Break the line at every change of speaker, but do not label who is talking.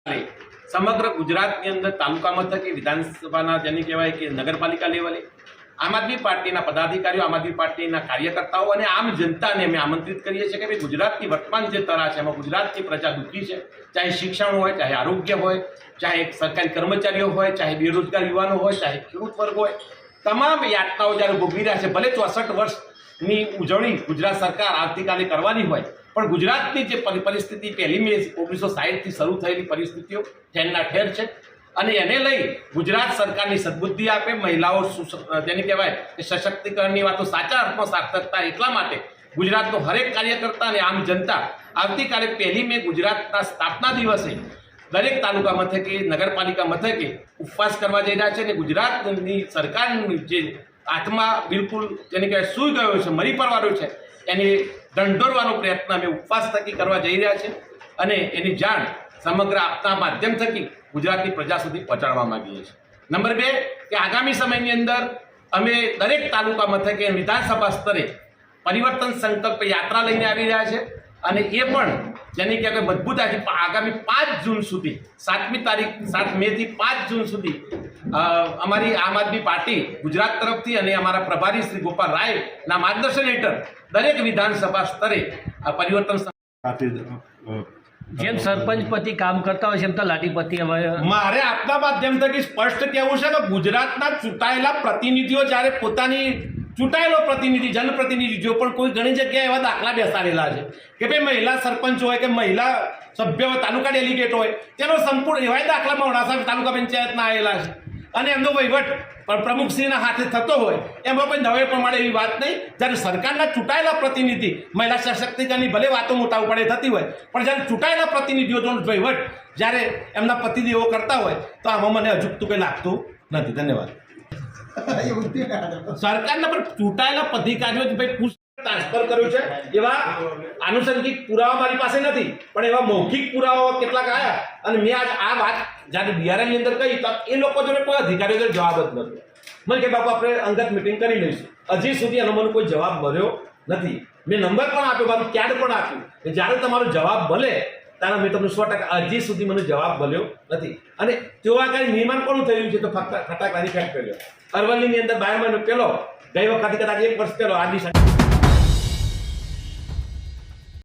સમગ્ર ગુજરાતની અંદર તાલુકા મથકે વિધાનસભાના જેને કહેવાય કે નગરપાલિકા લેવલે આમ આદમી પાર્ટીના પદાધિકારીઓ, આમ આદમી પાર્ટીના કાર્યકર્તાઓ અને આમ જનતાને અમે આમંત્રિત કરીએ છીએ કે ભાઈ ગુજરાતની વર્તમાન જે તરા છે એમાં ગુજરાતની પ્રજા દુઃખી છે, ચાહે શિક્ષણ હોય, ચાહે આરોગ્ય હોય, ચાહે સરકારી કર્મચારીઓ હોય, ચાહે બેરોજગાર યુવાનો હોય, ચાહે ખેડૂત વર્ગ હોય, તમામ યાતનાઓ જ્યારે ભોગવી રહ્યા છે. ભલે 64 વર્ષની ઉજવણી ગુજરાત સરકાર આવતીકાલે કરવાની હોય, પણ ગુજરાતની જે પરિસ્થિતિ 1 મે 1960થી શરૂ થયેલી પરિસ્થિતિઓ ઠેરના ઠેર છે અને એને લઈ ગુજરાત સરકારની સદબુદ્ધિ આપે, મહિલાઓ જેને કહેવાય કે સશક્તિકરણની વાતો સાચા અર્થમાં સાર્થકતા એટલા માટે ગુજરાતનો હરેક કાર્યકર્તા અને આમ જનતા આવતીકાલે 1 મે ગુજરાતના સ્થાપના દિવસે દરેક તાલુકા મથકે, નગરપાલિકા મથકે ઉપવાસ કરવા જઈ રહ્યા છે અને ગુજરાતની સરકારની જે આત્મા બિલકુલ જેને કહેવાય સૂઈ ગયો છે, મરી પડવાનો છે, એને ઢંઢોરવાનો પ્રયત્ન અમે ઉપવાસ થકી કરવા જઈ રહ્યા છે અને એની જાણ સમગ્ર આપના માધ્યમ થકી ગુજરાતની પ્રજા સુધી પહોંચાડવા માંગીએ છીએ. નંબર 2 કે આગામી સમયની અંદર અમે દરેક તાલુકા મથકે વિધાનસભા સ્તરે પરિવર્તન સંકલ્પ યાત્રા લઈને આવી રહ્યા છે અને એ પણ જેની કે મજબૂતાથી આગામી 5 જૂન સુધી 7 મે થી 5 જૂન સુધી અમારી આમ આદમી પાર્ટી ગુજરાત તરફથી અને અમારા પ્રભારી શ્રી ગોપાલ રાયના માર્ગદર્શન હેઠળ દરેક વિધાનસભા સ્તરે આ પરિવર્તન
જેમ સરપંચ પતિ કામ કરતા હોય છે એમ તો લાઠીપતિ
મારે આપના માધ્યમ થકી સ્પષ્ટ કહેવું છે કે ગુજરાતના ચૂંટાયેલા પ્રતિનિધિઓ જ્યારે પોતાની ચૂંટાયેલો પ્રતિનિધિ, જનપ્રતિનિધિ જો પણ કોઈ ઘણી જગ્યાએ એવા દાખલા બેસાડેલા છે કે ભાઈ મહિલા સરપંચ હોય કે મહિલા સભ્ય હોય, તાલુકા ડેલિગેટ હોય, તેનો સંપૂર્ણ એવા દાખલા મોડાસા તાલુકા પંચાયતના આવેલા છે અને એમનો વહીવટ પ્રમુખશ્રીના હાથે થતો હોય એમાં કોઈ નવે પ્રમાણે એવી વાત નહીં. જ્યારે સરકારના ચૂંટાયેલા પ્રતિનિધિ મહિલા સશક્તિકરણની ભલે વાતો મોટા ઉપાડે થતી હોય, પણ જ્યારે ચૂંટાયેલા પ્રતિનિધિઓનો વહીવટ જ્યારે એમના પતિદેવો કરતા હોય તો આમાં મને અજુકતું કંઈ લાગતું નથી. ધન્યવાદ. સરકારના પર ચૂંટાયેલા અધિકારીઓ ભાઈ ટ્રાન્સફર કર્યું છે એવા આનુષંગિક પુરાવા મારી પાસે નથી, પણ એવા મૌખિક પુરાવા કેટલાક આવ્યા અને મેં આજ આ વાત જ્યારે ડીઆરએલની અંદર કહી તો એ લોકો જોડે કોઈ અધિકારીઓ જોડે જવાબ જ નથી. મને કે બાપુ આપણે અંગત મિટિંગ કરી લઈશું. હજી સુધી એનો મને કોઈ જવાબ મળ્યો નથી. મેં નંબર પણ આપ્યો, મારું કાર્ડ પણ આપ્યું. જ્યારે તમારો જવાબ મળે ત્યારે મેં તમને 100% હજી સુધી મને જવાબ મળ્યો નથી. અને તેઓ આગળ નિર્માણ કોણ થયું છે તો ફક્ત ફટાકડાની ફેક્ટરીઓ અરવલ્લીની અંદર 12 મહિનો પહેલો ગઈ વખતે કદાચ 1 વર્ષ પહેલો આદિ